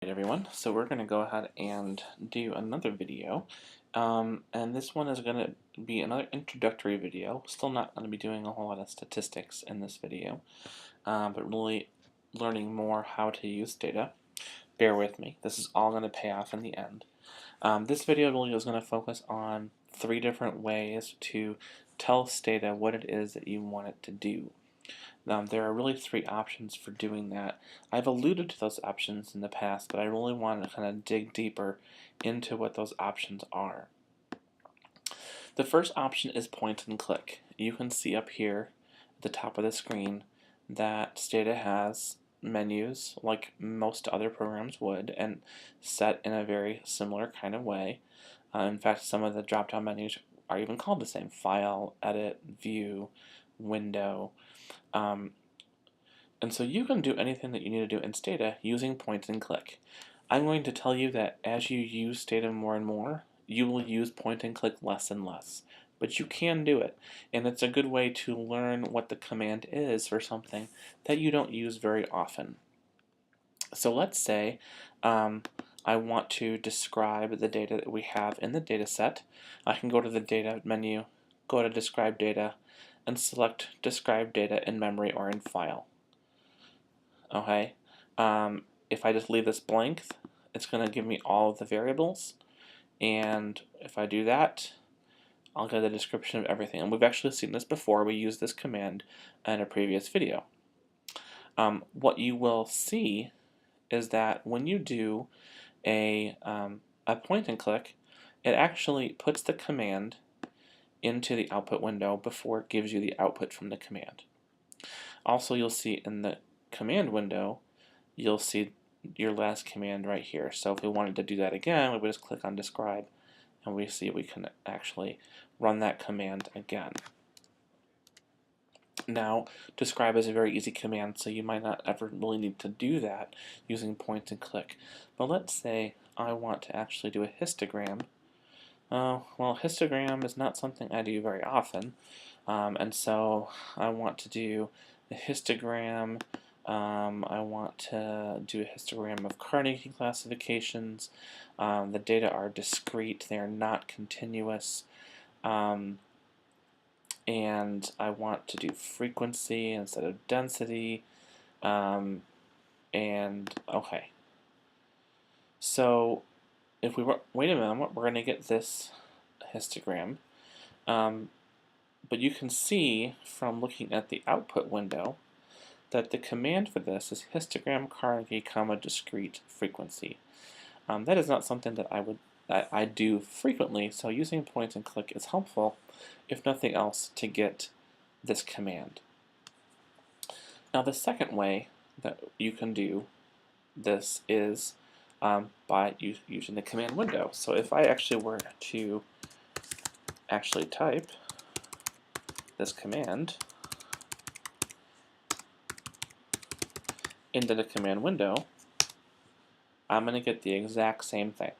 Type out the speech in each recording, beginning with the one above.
everyone, so we're going to go ahead and do another video, and this one is going to be another introductory video. Still not going to be doing a whole lot of statistics in this video, but really learning more how to use data. Bear with me, this is all going to pay off in the end. This video really is going to focus on 3 different ways to tell Stata what it is that you want it to do. There are really 3 options for doing that. I've alluded to those options in the past, but I really want to kind of dig deeper into what those options are. The first option is point and click. You can see up here at the top of the screen that Stata has menus like most other programs would, and set in a very similar kind of way. In fact, some of the drop-down menus are even called the same: File, Edit, View, Window. And so you can do anything that you need to do in Stata using point and click. I'm going to tell you that as you use Stata more and more, you will use point and click less and less. But you can do it, and it's a good way to learn what the command is for something that you don't use very often. So let's say I want to describe the data that we have in the data set. I can go to the data menu, go to describe data, and select describe data in memory or in file. Okay, if I just leave this blank, it's going to give me all of the variables, and if I do that, I'll get a description of everything. And we've actually seen this before. We used this command in a previous video. What you will see is that when you do a point and click, it actually puts the command into the output window before it gives you the output from the command. Also, you'll see in the command window, you'll see your last command right here. So if we wanted to do that again, we would just click on describe, and we see we can actually run that command again. Now, describe is a very easy command, so you might not ever really need to do that using point and click. But let's say I want to actually do a histogram. Well, histogram is not something I do very often, and so I want to do a histogram. I want to do a histogram of Carnegie classifications. The data are discrete, they are not continuous. And I want to do frequency instead of density. And okay. So if we wait a minute, we're going to get this histogram. But you can see from looking at the output window that the command for this is histogram Carnegie, discrete frequency. That is not something that I do frequently, so using point and click is helpful, if nothing else, to get this command. Now the second way that you can do this is by using the command window. So if I actually were to actually type this command into the command window, I'm going to get the exact same thing.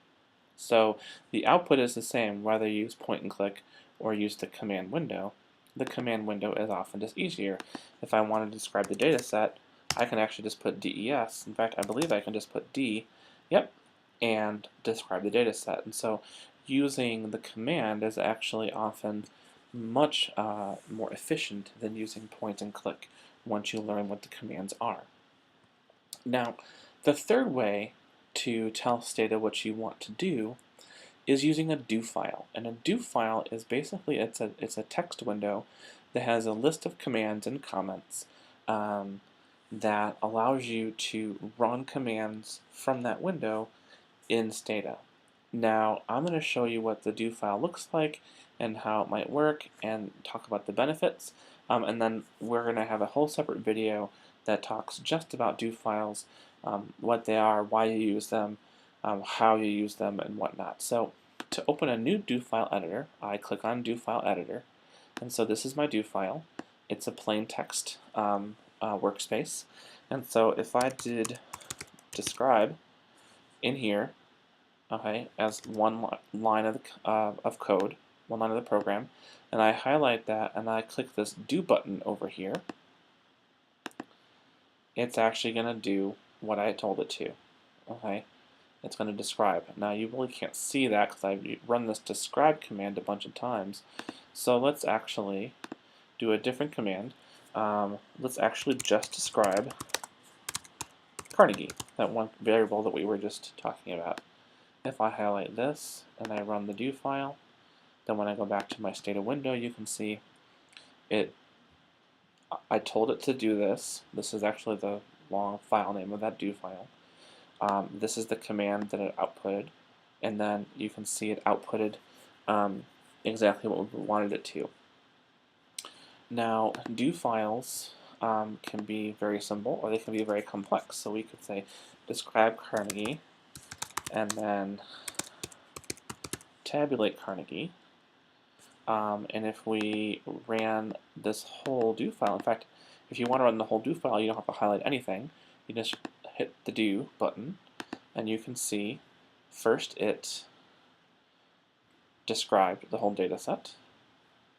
So the output is the same whether you use point and click or use the command window. The command window is often just easier. If I want to describe the data set, I can actually just put DES. In fact, I believe I can just put D, yep, and describe the data set. And so using the command is actually often much more efficient than using point and click once you learn what the commands are. Now, the third way to tell Stata what you want to do is using a do file. And a do file is basically it's a text window that has a list of commands and comments that allows you to run commands from that window in Stata. Now I'm going to show you what the do file looks like and how it might work, and talk about the benefits, and then we're going to have a whole separate video that talks just about do files, what they are, why you use them, how you use them, and whatnot. So to open a new do file editor, I click on do file editor, and so this is my do file. It's a plain text workspace, and so if I did describe in here, okay, as one line of code, one line of the program, and I highlight that and I click this do button over here, it's actually going to do what I told it to. Okay, it's going to describe. Now you really can't see that because I've run this describe command a bunch of times. So let's actually do a different command. Let's actually just describe Carnegie, that one variable that we were just talking about. If I highlight this and I run the do file, then when I go back to my Stata window, you can see it. I told it to do this. This is actually the long file name of that do file. This is the command that it outputted, and then you can see it outputted exactly what we wanted it to. Now, do files can be very simple or they can be very complex. So we could say describe Carnegie and then tabulate Carnegie. And if we ran this whole do file, in fact, if you want to run the whole do file, you don't have to highlight anything. You just hit the do button, and you can see first it described the whole data set,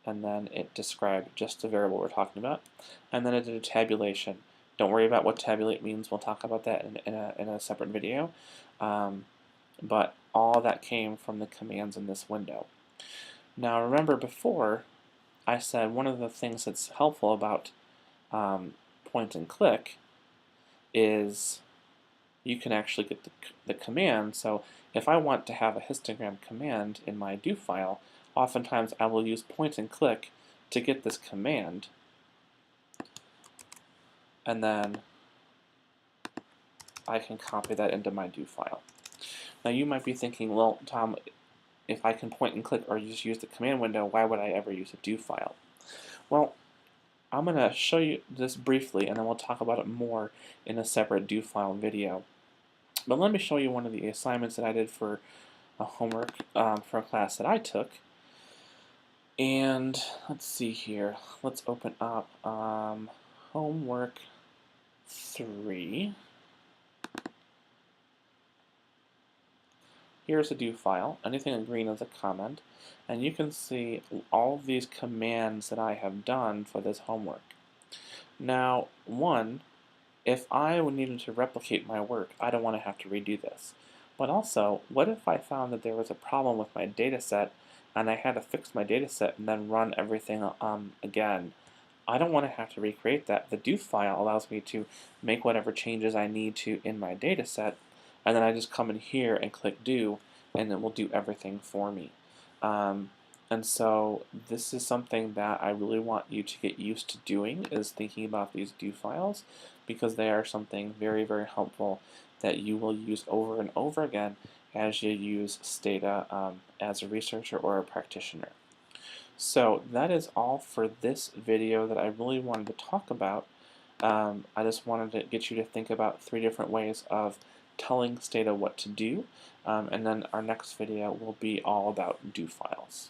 and then it described just the variable we're talking about, and then it did a tabulation. Don't worry about what tabulate means. We'll talk about that in a separate video. But all that came from the commands in this window. Now remember before I said one of the things that's helpful about point and click is you can actually get the command. So if I want to have a histogram command in my do file, oftentimes I will use point and click to get this command, and then I can copy that into my do file. Now you might be thinking, well, Tom, if I can point and click or just use the command window, why would I ever use a do file? Well, I'm going to show you this briefly, and then we'll talk about it more in a separate do file video. But let me show you one of the assignments that I did for a homework for a class that I took. And let's see here. Let's open up homework 3. Here's a do file. Anything in green is a comment. And you can see all of these commands that I have done for this homework. Now, one, if I needed to replicate my work, I don't want to have to redo this. But also, what if I found that there was a problem with my data set and I had to fix my data set and then run everything again? I don't want to have to recreate that. The do file allows me to make whatever changes I need to in my data set, and then I just come in here and click do, and it will do everything for me. And so this is something that I really want you to get used to doing, is thinking about these do files, because they are something very, very helpful that you will use over and over again as you use Stata as a researcher or a practitioner. So that is all for this video that I really wanted to talk about. I just wanted to get you to think about 3 different ways of telling Stata what to do, and then our next video will be all about do files.